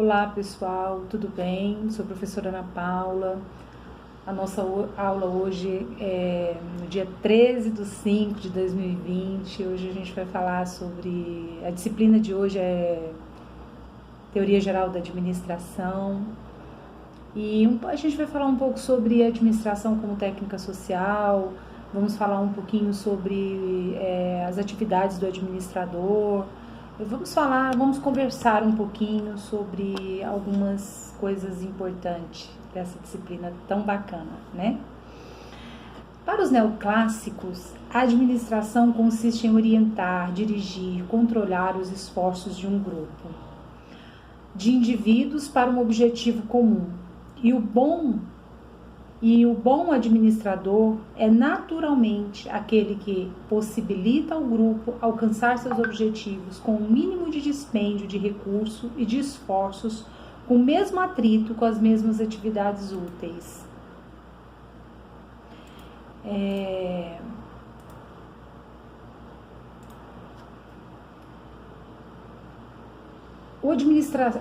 Olá pessoal, tudo bem? Sou a professora Ana Paula. A nossa aula hoje é no dia 13 de 5 de 2020. Hoje a gente vai falar sobre... A disciplina de hoje é Teoria Geral da Administração. E a gente vai falar um pouco sobre administração como técnica social. Vamos falar um pouquinho sobre as atividades do administrador. Vamos conversar um pouquinho sobre algumas coisas importantes dessa disciplina tão bacana, né? Para os neoclássicos, a administração consiste em orientar, dirigir, controlar os esforços de um grupo de indivíduos para um objetivo comum. E o bom administrador é naturalmente aquele que possibilita ao grupo alcançar seus objetivos com o mínimo de dispêndio de recurso e de esforços, com o mesmo atrito com as mesmas atividades úteis.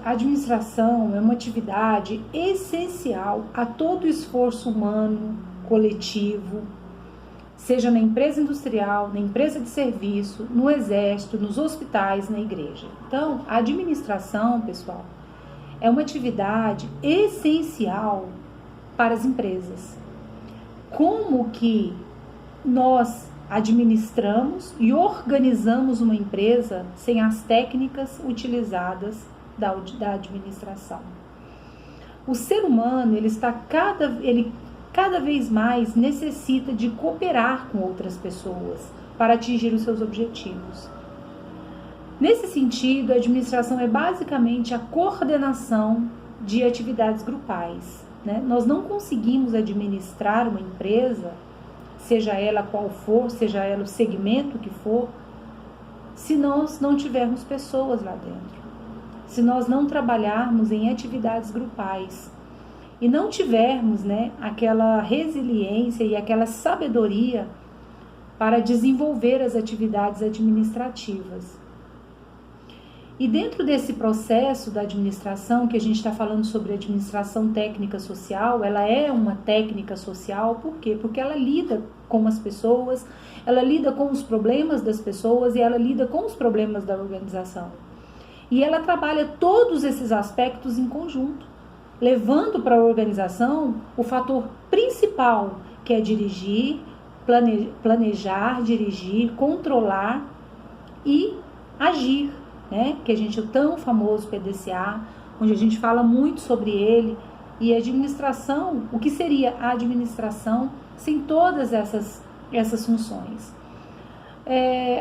A administração é uma atividade essencial a todo esforço humano, coletivo, seja na empresa industrial, na empresa de serviço, no exército, nos hospitais, na igreja. Então, a administração, pessoal, é uma atividade essencial para as empresas. Como que nós administramos e organizamos uma empresa sem as técnicas utilizadas da administração? O ser humano, ele cada vez mais necessita de cooperar com outras pessoas para atingir os seus objetivos. Nesse sentido, a administração é basicamente a coordenação de atividades grupais, né? Nós não conseguimos administrar uma empresa, seja ela qual for, seja ela o segmento que for, se nós não tivermos pessoas lá dentro, se nós não trabalharmos em atividades grupais e não tivermos, né, aquela resiliência e aquela sabedoria para desenvolver as atividades administrativas. E dentro desse processo da administração, que a gente está falando sobre administração técnica social, ela é uma técnica social, por quê? Porque ela lida com as pessoas, ela lida com os problemas das pessoas e ela lida com os problemas da organização. E ela trabalha todos esses aspectos em conjunto, levando para a organização o fator principal, que é dirigir, planejar, dirigir, controlar e agir, né? Que a gente, o tão famoso PDCA, onde a gente fala muito sobre ele. E a administração, o que seria a administração sem todas essas funções?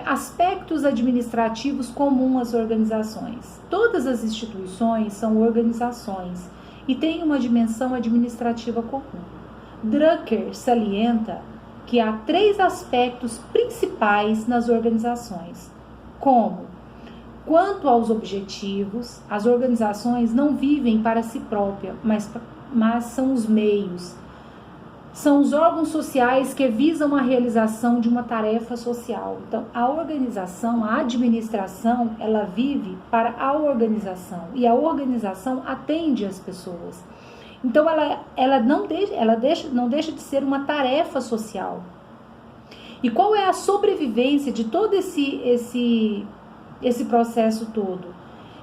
Aspectos administrativos comuns às organizações. Todas as instituições são organizações e têm uma dimensão administrativa comum. Drucker salienta que há 3 aspectos principais nas organizações, como: quanto aos objetivos, as organizações não vivem para si próprias, mas são os meios. São os órgãos sociais que visam a realização de uma tarefa social. Então, a organização, a administração, ela vive para a organização. E a organização atende as pessoas. Então, ela não deixa de ser uma tarefa social. E qual é a sobrevivência de todo esse processo todo?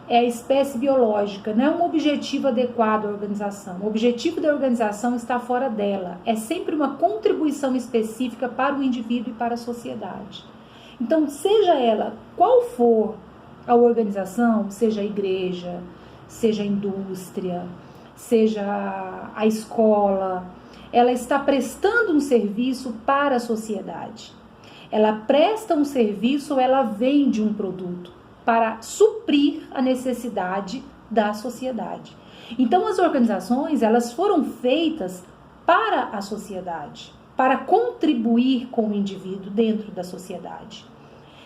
É a espécie biológica, não é um objetivo adequado à organização. O objetivo da organização está fora dela. É sempre uma contribuição específica para o indivíduo e para a sociedade. Então, seja ela qual for a organização, seja a igreja, seja a indústria, seja a escola, ela está prestando um serviço para a sociedade. Ela presta um serviço ou ela vende um produto para suprir a necessidade da sociedade. Então, as organizações, elas foram feitas para a sociedade, para contribuir com o indivíduo dentro da sociedade.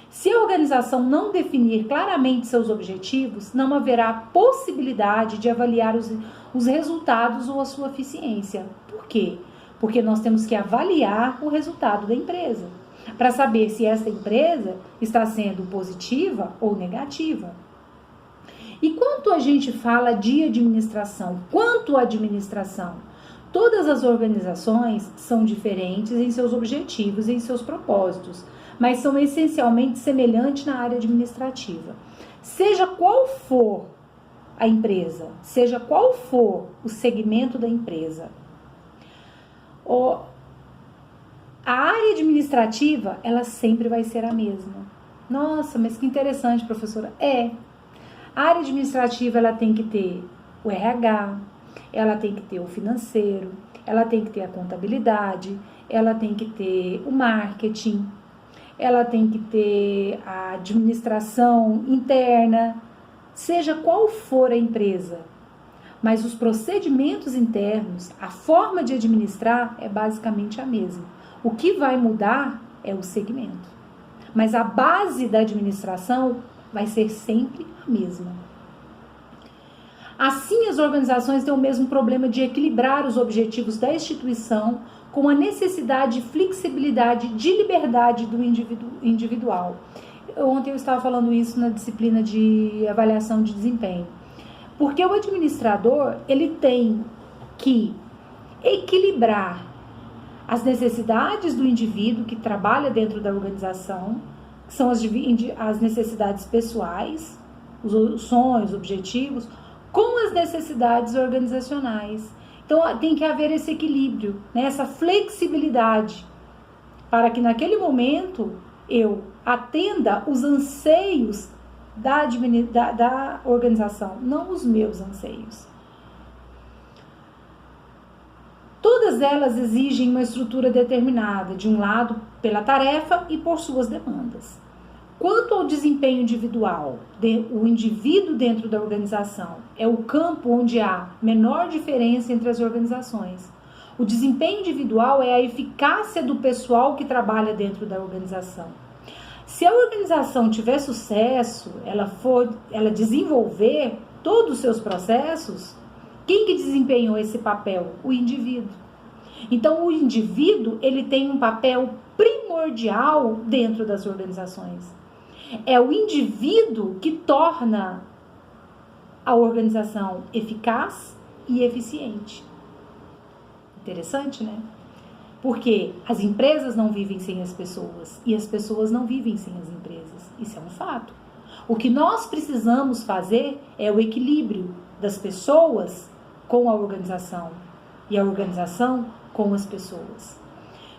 Se a organização não definir claramente seus objetivos, não haverá possibilidade de avaliar os resultados ou a sua eficiência. Por quê? Porque nós temos que avaliar o resultado da empresa, para saber se esta empresa está sendo positiva ou negativa. E quanto a gente fala de administração, quanto à administração, todas as organizações são diferentes em seus objetivos e em seus propósitos, mas são essencialmente semelhantes na área administrativa. Seja qual for a empresa, seja qual for o segmento da empresa, a área administrativa, ela sempre vai ser a mesma. Nossa, mas que interessante, professora. A área administrativa, ela tem que ter o RH, ela tem que ter o financeiro, ela tem que ter a contabilidade, ela tem que ter o marketing, ela tem que ter a administração interna, seja qual for a empresa. Mas os procedimentos internos, a forma de administrar é basicamente a mesma. O que vai mudar é o segmento. Mas a base da administração vai ser sempre a mesma. Assim, as organizações têm o mesmo problema de equilibrar os objetivos da instituição com a necessidade de flexibilidade, de liberdade do individual. Ontem eu estava falando isso na disciplina de avaliação de desempenho. Porque o administrador, ele tem que equilibrar as necessidades do indivíduo que trabalha dentro da organização, que são as necessidades pessoais, os sonhos, objetivos, com as necessidades organizacionais. Então, tem que haver esse equilíbrio, né? Essa flexibilidade, para que naquele momento eu atenda os anseios da organização, não os meus anseios. Todas elas exigem uma estrutura determinada, de um lado pela tarefa e por suas demandas. Quanto ao desempenho individual, o indivíduo dentro da organização é o campo onde há menor diferença entre as organizações. O desempenho individual é a eficácia do pessoal que trabalha dentro da organização. Se a organização tiver sucesso, ela desenvolver todos os seus processos, quem que desempenhou esse papel? O indivíduo. Então, o indivíduo, ele tem um papel primordial dentro das organizações. É o indivíduo que torna a organização eficaz e eficiente. Interessante, né? Porque as empresas não vivem sem as pessoas e as pessoas não vivem sem as empresas. Isso é um fato. O que nós precisamos fazer é o equilíbrio das pessoas com a organização e a organização com as pessoas.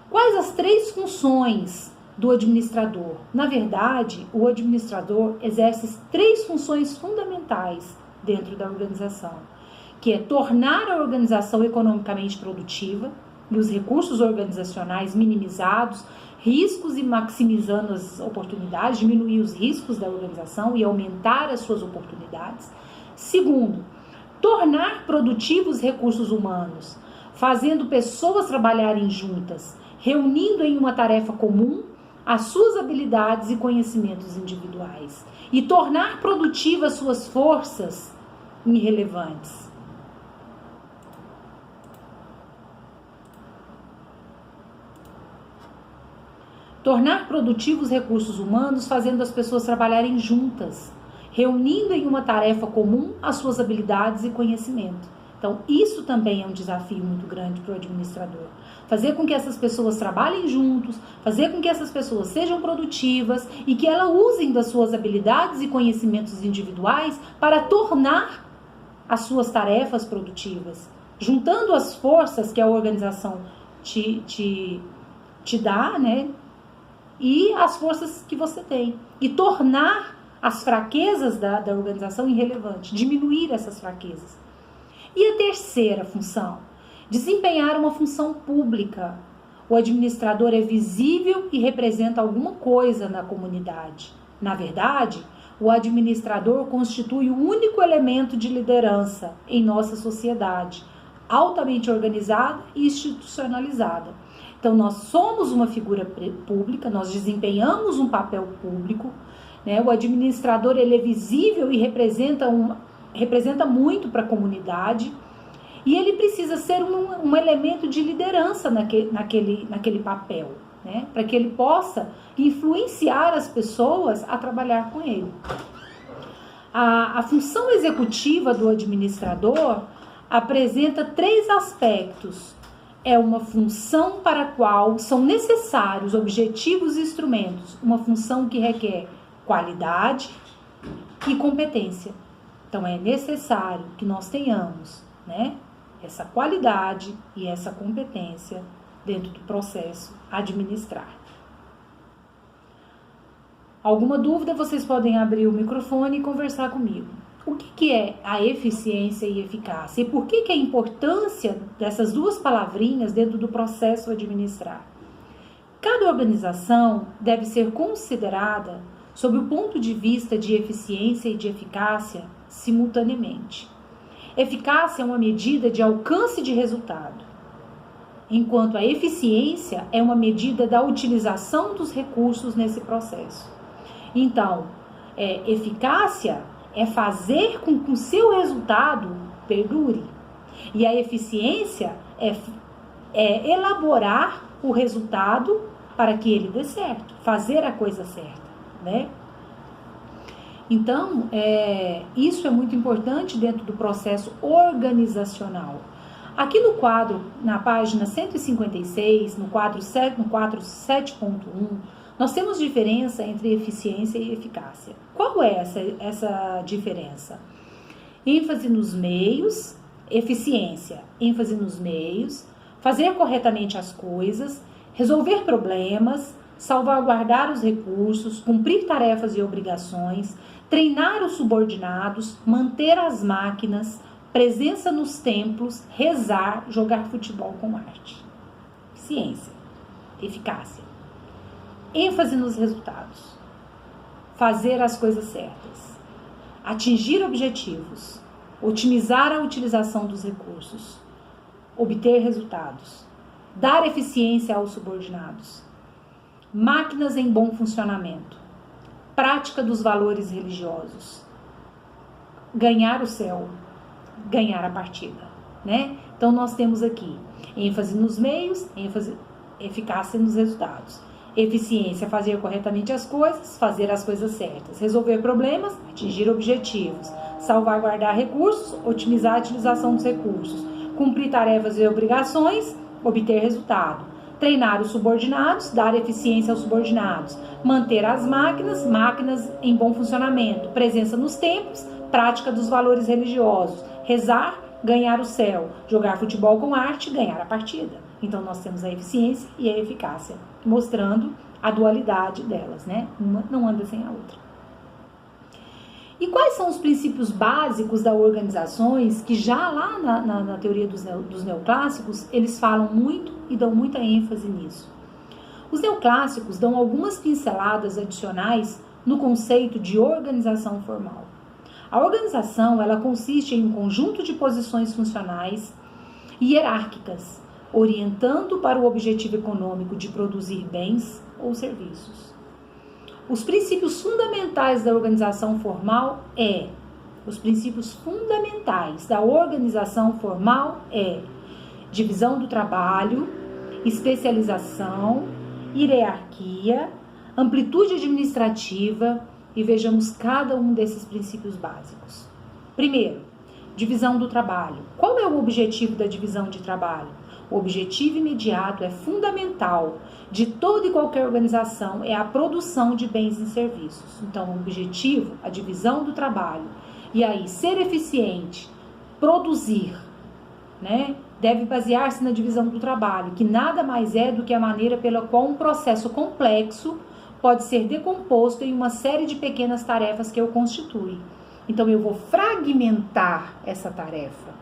Quais as 3 funções do administrador? Na verdade, o administrador exerce 3 funções fundamentais dentro da organização, que é tornar a organização economicamente produtiva e os recursos organizacionais minimizados, riscos e maximizando as oportunidades, diminuir os riscos da organização e aumentar as suas oportunidades. Segundo, tornar produtivos recursos humanos, fazendo pessoas trabalharem juntas, reunindo em uma tarefa comum as suas habilidades e conhecimentos individuais e tornar produtivas suas forças irrelevantes. Tornar produtivos recursos humanos, fazendo as pessoas trabalharem juntas, reunindo em uma tarefa comum as suas habilidades e conhecimento. Então, isso também é um desafio muito grande para o administrador. Fazer com que essas pessoas trabalhem juntos, fazer com que essas pessoas sejam produtivas e que elas usem das suas habilidades e conhecimentos individuais para tornar as suas tarefas produtivas, juntando as forças que a organização te dá, né? E as forças que você tem. E tornar as fraquezas da organização irrelevantes, diminuir essas fraquezas. E a terceira função? Desempenhar uma função pública. O administrador é visível e representa alguma coisa na comunidade. Na verdade, o administrador constitui o único elemento de liderança em nossa sociedade, altamente organizada e institucionalizada. Então, nós somos uma figura pública, nós desempenhamos um papel público, né? O administrador, ele é visível e representa muito para a comunidade, e ele precisa ser um elemento de liderança naquele papel, né? Para que ele possa influenciar as pessoas a trabalhar com ele. A função executiva do administrador apresenta 3 aspectos. É uma função para a qual são necessários objetivos e instrumentos. Uma função que requer qualidade e competência. Então, é necessário que nós tenhamos, né, essa qualidade e essa competência dentro do processo administrar. Alguma dúvida, vocês podem abrir o microfone e conversar comigo. O que é a eficiência e eficácia? E por que a importância dessas 2 palavrinhas dentro do processo administrar? Cada organização deve ser considerada sob o ponto de vista de eficiência e de eficácia simultaneamente. Eficácia é uma medida de alcance de resultado, enquanto a eficiência é uma medida da utilização dos recursos nesse processo. Então, eficácia é fazer com que o seu resultado perdure. E a eficiência é elaborar o resultado para que ele dê certo, fazer a coisa certa, né? Então, isso é muito importante dentro do processo organizacional. Aqui no quadro, na página 156, no quadro 7.1, nós temos diferença entre eficiência e eficácia. Qual é essa diferença? ênfase nos meios, eficiência, ênfase nos meios, fazer corretamente as coisas, resolver problemas, salvaguardar os recursos, cumprir tarefas e obrigações, treinar os subordinados, manter as máquinas, presença nos templos, rezar, jogar futebol com arte. Ciência, eficácia. ênfase nos resultados, fazer as coisas certas, atingir objetivos, otimizar a utilização dos recursos, obter resultados, dar eficiência aos subordinados, máquinas em bom funcionamento, prática dos valores religiosos, ganhar o céu, ganhar a partida, né? Então nós temos aqui ênfase nos meios, eficácia nos resultados. Eficiência, fazer corretamente as coisas, fazer as coisas certas, resolver problemas, atingir objetivos, salvaguardar recursos, otimizar a utilização dos recursos, cumprir tarefas e obrigações, obter resultado, treinar os subordinados, dar eficiência aos subordinados, manter as máquinas em bom funcionamento, presença nos templos, prática dos valores religiosos, rezar, ganhar o céu, jogar futebol com arte, ganhar a partida. Então, nós temos a eficiência e a eficácia, mostrando a dualidade delas, né? Uma não anda sem a outra. E quais são os princípios básicos das organizações que já lá na teoria dos neoclássicos, eles falam muito e dão muita ênfase nisso? Os neoclássicos dão algumas pinceladas adicionais no conceito de organização formal. A organização, ela consiste em um conjunto de posições funcionais e hierárquicas, orientando para o objetivo econômico de produzir bens ou serviços. Os princípios fundamentais da organização formal divisão do trabalho, especialização, hierarquia, amplitude administrativa, e vejamos cada um desses princípios básicos. Primeiro, divisão do trabalho. Qual é o objetivo da divisão de trabalho? O objetivo imediato é fundamental de toda e qualquer organização, é a produção de bens e serviços. Então, o objetivo, a divisão do trabalho. E aí, ser eficiente, produzir, né, deve basear-se na divisão do trabalho, que nada mais é do que a maneira pela qual um processo complexo pode ser decomposto em uma série de pequenas tarefas que o constituem. Então, eu vou fragmentar essa tarefa.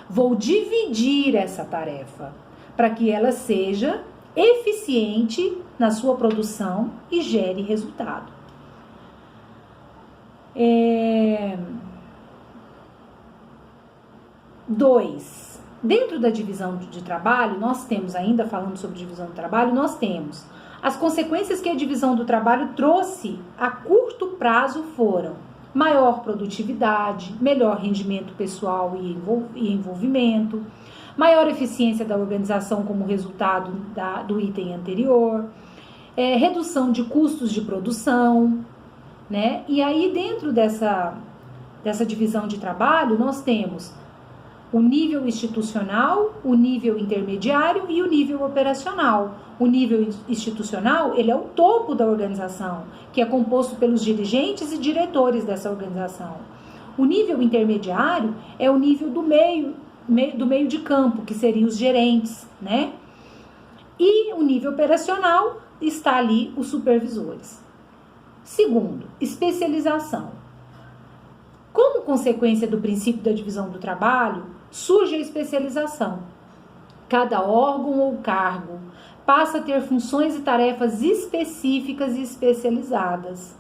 Vou dividir essa tarefa para que ela seja eficiente na sua produção e gere resultado. 2. Dentro da divisão de trabalho, nós temos, ainda falando sobre divisão do trabalho, nós temos as consequências que a divisão do trabalho trouxe a curto prazo foram maior produtividade, melhor rendimento pessoal e envolvimento, maior eficiência da organização como resultado do item anterior, redução de custos de produção, né? E aí dentro dessa divisão de trabalho nós temos o nível institucional, o nível intermediário e o nível operacional. O nível institucional, ele é o topo da organização, que é composto pelos dirigentes e diretores dessa organização. O nível intermediário é o nível do meio de campo, que seriam os gerentes, né? E o nível operacional está ali os supervisores. Segundo, especialização. Como consequência do princípio da divisão do trabalho, surge a especialização. Cada órgão ou cargo passa a ter funções e tarefas específicas e especializadas.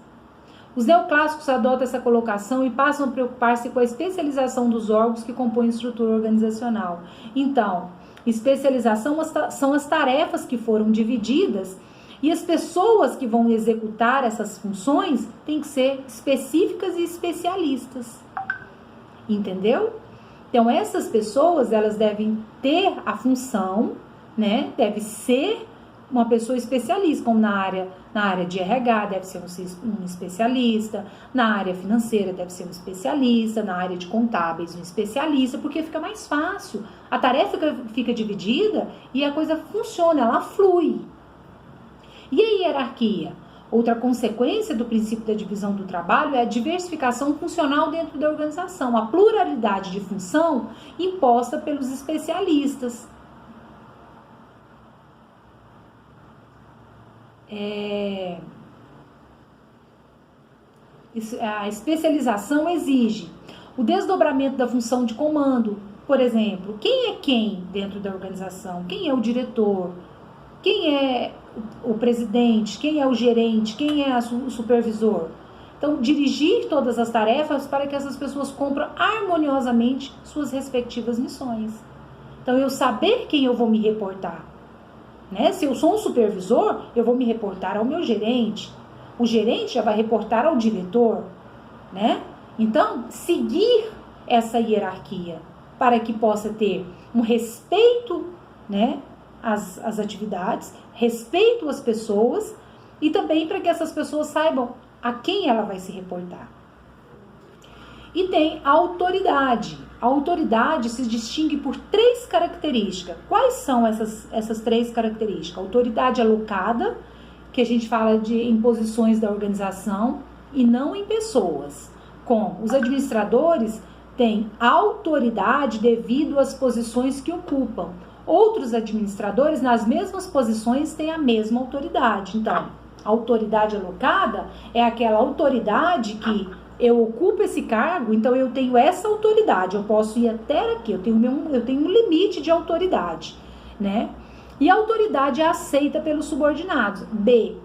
Os neoclássicos adotam essa colocação e passam a preocupar-se com a especialização dos órgãos que compõem a estrutura organizacional. Então, especialização são as tarefas que foram divididas e as pessoas que vão executar essas funções têm que ser específicas e especialistas. Entendeu? Então, essas pessoas, elas devem ter a função, né? Deve ser uma pessoa especialista, como na área de RH deve ser um especialista, na área financeira deve ser um especialista, na área de contábeis um especialista, porque fica mais fácil. A tarefa fica dividida e a coisa funciona, ela flui. E a hierarquia? Outra consequência do princípio da divisão do trabalho é a diversificação funcional dentro da organização, a pluralidade de função imposta pelos especialistas. A especialização exige o desdobramento da função de comando. Por exemplo, quem é quem dentro da organização? Quem é o diretor? Quem é o presidente? Quem é o gerente? Quem é o supervisor? Então, dirigir todas as tarefas para que essas pessoas cumpram harmoniosamente suas respectivas missões. Então, eu saber quem eu vou me reportar. Né? Se eu sou um supervisor, eu vou me reportar ao meu gerente. O gerente já vai reportar ao diretor. Né? Então, seguir essa hierarquia para que possa ter um respeito, né, às atividades, respeito às pessoas e também para que essas pessoas saibam a quem ela vai se reportar. E tem a autoridade. A autoridade se distingue por 3 características. Quais são essas 3 características? A autoridade alocada, que a gente fala em posições da organização e não em pessoas. Como os administradores têm autoridade devido às posições que ocupam. Outros administradores, nas mesmas posições, têm a mesma autoridade. Então, a autoridade alocada é aquela autoridade que eu ocupo esse cargo, então eu tenho essa autoridade, eu posso ir até aqui, eu tenho um limite de autoridade, né? E a autoridade é aceita pelos subordinados. B,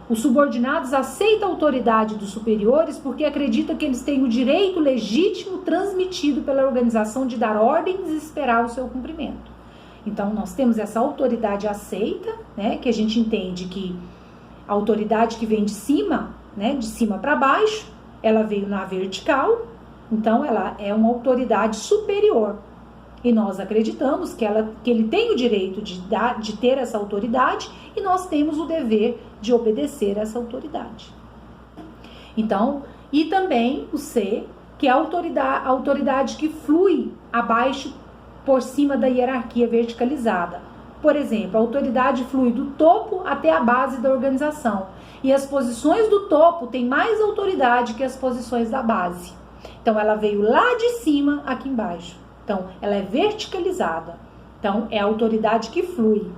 os subordinados aceitam a autoridade dos superiores porque acreditam que eles têm o direito legítimo transmitido pela organização de dar ordens e esperar o seu cumprimento. Então, nós temos essa autoridade aceita, né, que a gente entende que a autoridade que vem de cima, né, de cima para baixo, ela veio na vertical, então ela é uma autoridade superior. E nós acreditamos que ele tem o direito de ter essa autoridade e nós temos o dever de obedecer essa autoridade. Então, e também o C, que é a autoridade que flui abaixo por cima da hierarquia verticalizada. Por exemplo, a autoridade flui do topo até a base da organização. E as posições do topo têm mais autoridade que as posições da base. Então, ela veio lá de cima aqui embaixo. Então, ela é verticalizada. Então, é a autoridade que flui.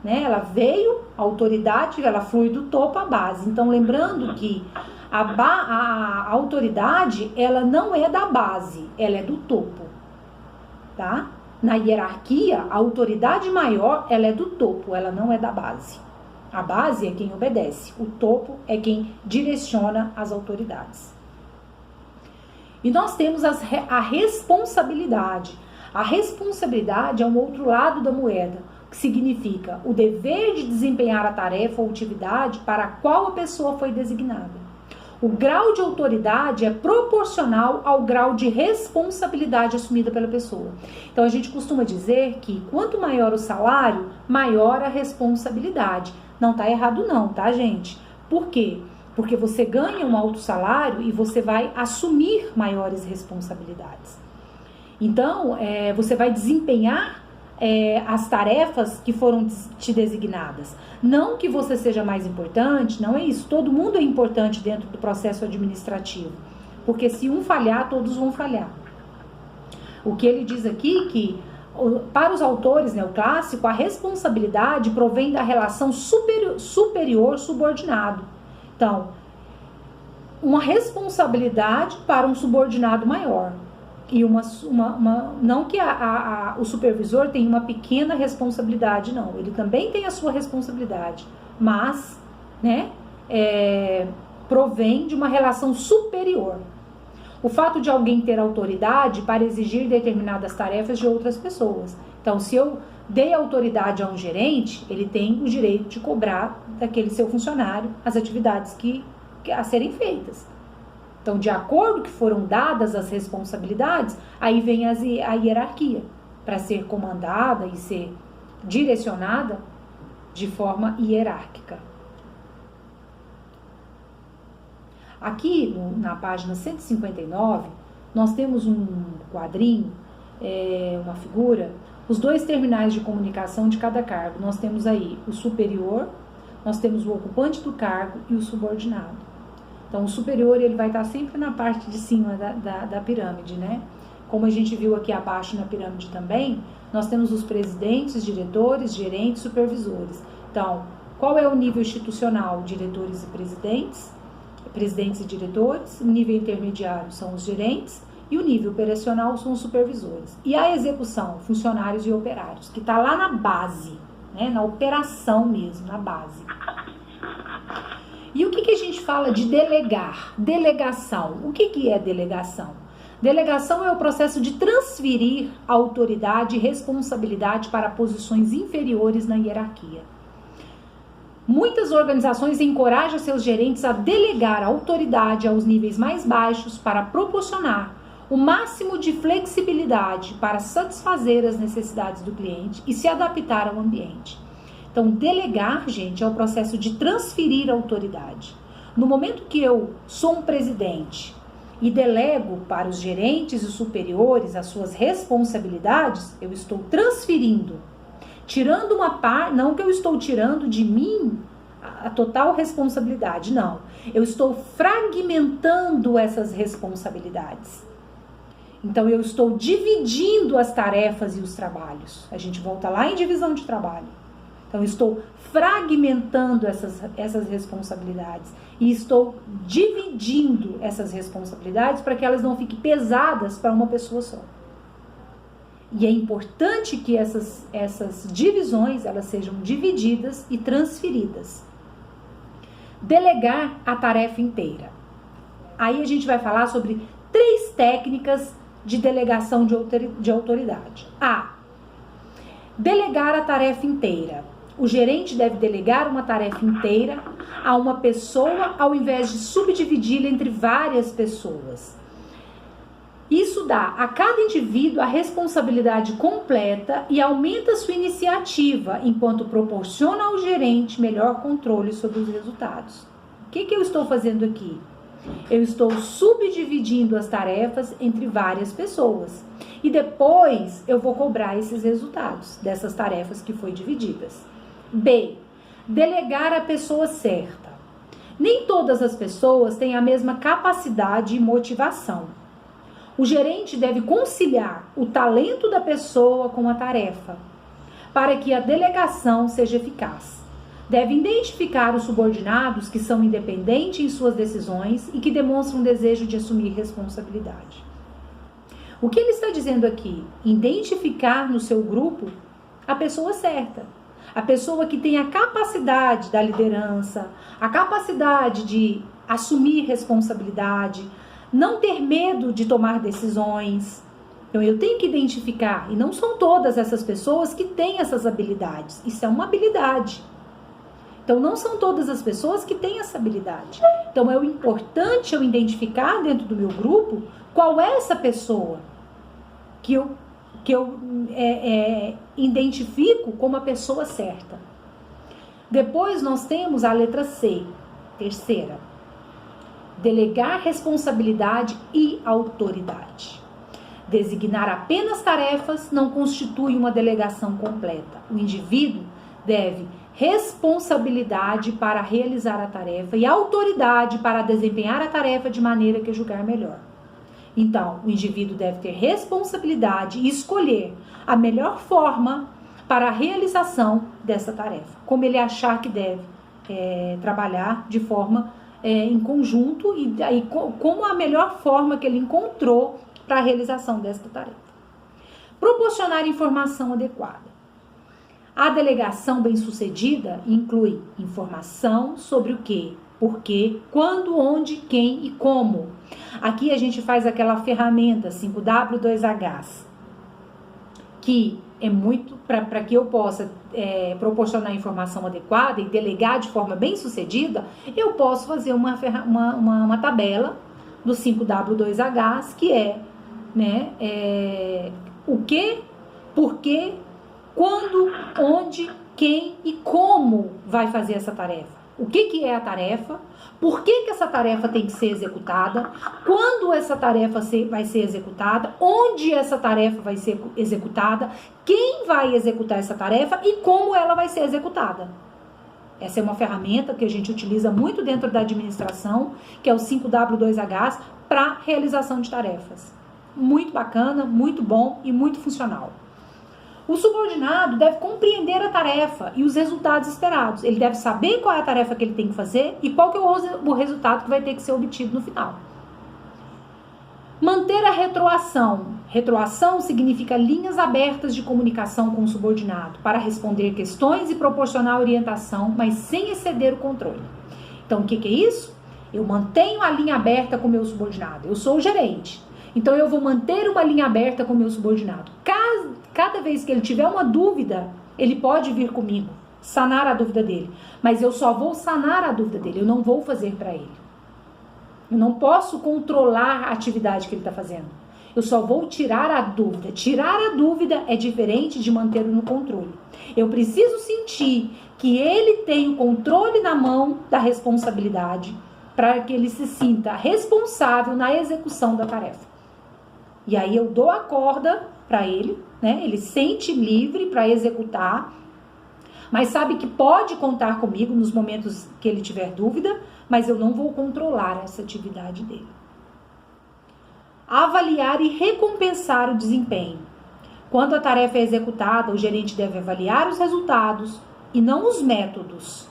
Né? Ela veio, a autoridade, ela flui do topo à base. Então, lembrando que a autoridade, ela não é da base, ela é do topo. Tá? Na hierarquia, a autoridade maior, ela é do topo, ela não é da base. A base é quem obedece, o topo é quem direciona as autoridades. E nós temos a responsabilidade. A responsabilidade é um outro lado da moeda, que significa o dever de desempenhar a tarefa ou atividade para a qual a pessoa foi designada. O grau de autoridade é proporcional ao grau de responsabilidade assumida pela pessoa. Então, a gente costuma dizer que quanto maior o salário, maior a responsabilidade. Não tá errado não, tá, gente? Por quê? porque você ganha um alto salário e você vai assumir maiores responsabilidades. Então, você vai desempenhar as tarefas que foram te designadas. Não que você seja mais importante, não é isso. Todo mundo é importante dentro do processo administrativo, porque se um falhar, todos vão falhar. O que ele diz aqui que, para os autores neoclássicos, a responsabilidade provém da relação superior-subordinado. Então, uma responsabilidade para um subordinado maior. E não que o supervisor tenha uma pequena responsabilidade, não. Ele também tem a sua responsabilidade, mas, provém de uma relação superior. O fato de alguém ter autoridade para exigir determinadas tarefas de outras pessoas. Então, se eu dei autoridade a um gerente, ele tem o direito de cobrar daquele seu funcionário as atividades a serem feitas. Então, de acordo que foram dadas as responsabilidades, aí vem a hierarquia, para ser comandada e ser direcionada de forma hierárquica. Aqui, na página 159, nós temos um quadrinho, uma figura, os dois terminais de comunicação de cada cargo. Nós temos aí o superior, nós temos o ocupante do cargo e o subordinado. Então, o superior, ele vai estar sempre na parte de cima da pirâmide, né? Como a gente viu aqui abaixo na pirâmide também, nós temos os presidentes, diretores, gerentes, supervisores. Então, qual é o nível institucional? Diretores e presidentes e diretores. O nível intermediário são os gerentes e o nível operacional são os supervisores. E a execução, funcionários e operários, que está lá na base, né? Na operação mesmo, na base. E o que a gente fala de delegar? Delegação. O que é delegação? Delegação é o processo de transferir autoridade e responsabilidade para posições inferiores na hierarquia. Muitas organizações encorajam seus gerentes a delegar autoridade aos níveis mais baixos para proporcionar o máximo de flexibilidade para satisfazer as necessidades do cliente e se adaptar ao ambiente. Então, delegar, gente, é o processo de transferir autoridade. No momento que eu sou um presidente e delego para os gerentes e superiores as suas responsabilidades, eu estou transferindo, tirando uma parte, não que eu estou tirando de mim a total responsabilidade, não. Eu estou fragmentando essas responsabilidades. Então, eu estou dividindo as tarefas e os trabalhos. A gente volta lá em divisão de trabalho. Então, estou fragmentando essas responsabilidades e estou dividindo essas responsabilidades para que elas não fiquem pesadas para uma pessoa só. E é importante que essas divisões elas sejam divididas e transferidas. Delegar a tarefa inteira. Aí a gente vai falar sobre 3 técnicas de delegação de autoridade. A. Delegar a tarefa inteira. O gerente deve delegar uma tarefa inteira a uma pessoa ao invés de subdividi-la entre várias pessoas. Isso dá a cada indivíduo a responsabilidade completa e aumenta sua iniciativa, enquanto proporciona ao gerente melhor controle sobre os resultados. O que eu estou fazendo aqui? Eu estou subdividindo as tarefas entre várias pessoas. E depois eu vou cobrar esses resultados dessas tarefas que foi divididas. B. Delegar a pessoa certa. Nem todas as pessoas têm a mesma capacidade e motivação. O gerente deve conciliar o talento da pessoa com a tarefa, para que a delegação seja eficaz. Deve identificar os subordinados que são independentes em suas decisões e que demonstram desejo de assumir responsabilidade. O que ele está dizendo aqui? Identificar no seu grupo a pessoa certa. A pessoa que tem a capacidade da liderança, a capacidade de assumir responsabilidade, não ter medo de tomar decisões. Então, eu tenho que identificar, e não são todas essas pessoas que têm essas habilidades. Isso é uma habilidade. Então, não são todas as pessoas que têm essa habilidade. Então, é o importante eu identificar dentro do meu grupo qual é essa pessoa que eu identifico como a pessoa certa. Depois, nós temos a letra C, terceira. delegar responsabilidade e autoridade. Designar apenas tarefas não constitui uma delegação completa. O indivíduo deve responsabilidade para realizar a tarefa e autoridade para desempenhar a tarefa de maneira que julgar melhor. Então, o indivíduo deve ter responsabilidade e escolher a melhor forma para a realização dessa tarefa, como ele achar que deve trabalhar de forma em conjunto e aí como a melhor forma que ele encontrou para a realização desta tarefa. Proporcionar informação adequada. A delegação bem-sucedida inclui informação sobre o que, por quê, quando, onde, quem e como. Aqui a gente faz aquela ferramenta 5W2Hs, que é muito para que eu possa proporcionar informação adequada e delegar de forma bem-sucedida, eu posso fazer uma tabela do 5W2Hs, que é o que, por quê, quando, onde, quem e como vai fazer essa tarefa. O que é a tarefa? Por que essa tarefa tem que ser executada? Quando essa tarefa vai ser executada? Onde essa tarefa vai ser executada? Quem vai executar essa tarefa e como ela vai ser executada? Essa é uma ferramenta que a gente utiliza muito dentro da administração, que é o 5W2Hs, para realização de tarefas. Muito bacana, muito bom e muito funcional. O subordinado deve compreender a tarefa e os resultados esperados. Ele deve saber qual é a tarefa que ele tem que fazer e qual que é o resultado que vai ter que ser obtido no final. Manter a retroação. Retroação significa linhas abertas de comunicação com o subordinado para responder questões e proporcionar orientação, mas sem exceder o controle. Então, o que é isso? Eu mantenho a linha aberta com o meu subordinado. Eu sou o gerente. Então, eu vou manter uma linha aberta com o meu subordinado. Cada vez que ele tiver uma dúvida, ele pode vir comigo, sanar a dúvida dele. Mas eu só vou sanar a dúvida dele, eu não vou fazer para ele. Eu não posso controlar a atividade que ele está fazendo. Eu só vou tirar a dúvida. Tirar a dúvida é diferente de mantê-lo no controle. Eu preciso sentir que ele tem o controle na mão da responsabilidade para que ele se sinta responsável na execução da tarefa. E aí eu dou a corda para ele, né? Ele sente livre para executar, mas sabe que pode contar comigo nos momentos que ele tiver dúvida, mas eu não vou controlar essa atividade dele. Avaliar e recompensar o desempenho. Quando a tarefa é executada, o gerente deve avaliar os resultados e não os métodos.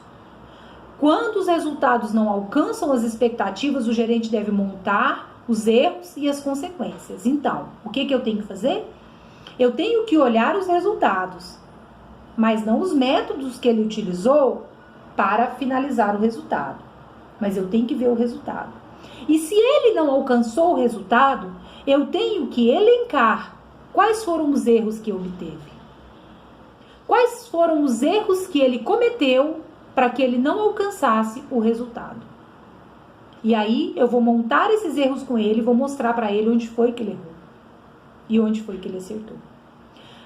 Quando os resultados não alcançam as expectativas, o gerente deve montar os erros e as consequências. Então, o que eu tenho que fazer? Eu tenho que olhar os resultados, mas não os métodos que ele utilizou para finalizar o resultado. Mas eu tenho que ver o resultado. E se ele não alcançou o resultado, eu tenho que elencar quais foram os erros que obteve. Quais foram os erros que ele cometeu para que ele não alcançasse o resultado. E aí eu vou montar esses erros com ele, vou mostrar para ele onde foi que ele errou e onde foi que ele acertou.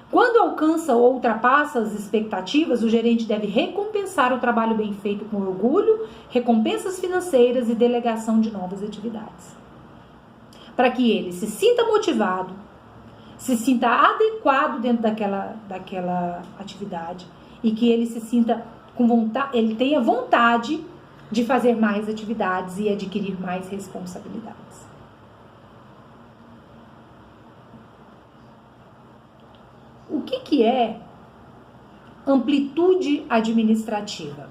Quando alcança ou ultrapassa as expectativas, o gerente deve recompensar o trabalho bem feito com orgulho, recompensas financeiras e delegação de novas atividades. Para que ele se sinta motivado, se sinta adequado dentro daquela atividade e que ele se sinta com vontade, ele tenha vontade de fazer mais atividades e adquirir mais responsabilidades. O que é amplitude administrativa?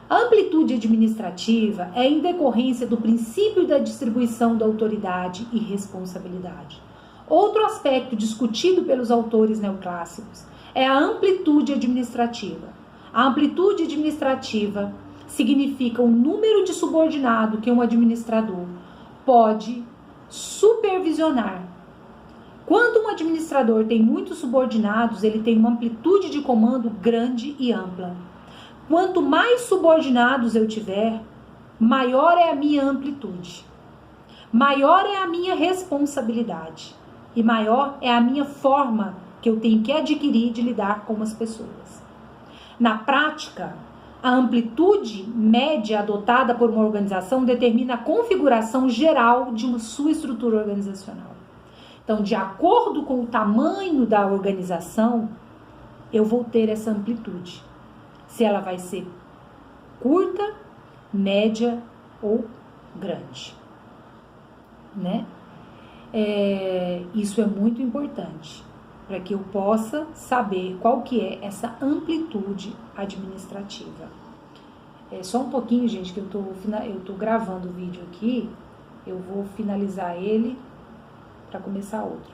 A amplitude administrativa é em decorrência do princípio da distribuição da autoridade e responsabilidade. Outro aspecto discutido pelos autores neoclássicos é a amplitude administrativa. A amplitude administrativa significa o número de subordinado que um administrador pode supervisionar. Quando um administrador tem muitos subordinados, ele tem uma amplitude de comando grande e ampla. Quanto mais subordinados eu tiver, maior é a minha amplitude, maior é a minha responsabilidade e maior é a minha forma que eu tenho que adquirir de lidar com as pessoas. Na prática, A amplitude média adotada por uma organização determina a configuração geral de uma sua estrutura organizacional. Então, de acordo com o tamanho da organização, eu vou ter essa amplitude. Se ela vai ser curta, média ou grande, né? Isso é muito importante para que eu possa saber qual que é essa amplitude administrativa. Só um pouquinho, gente, que eu tô gravando o vídeo aqui, eu vou finalizar ele para começar outro.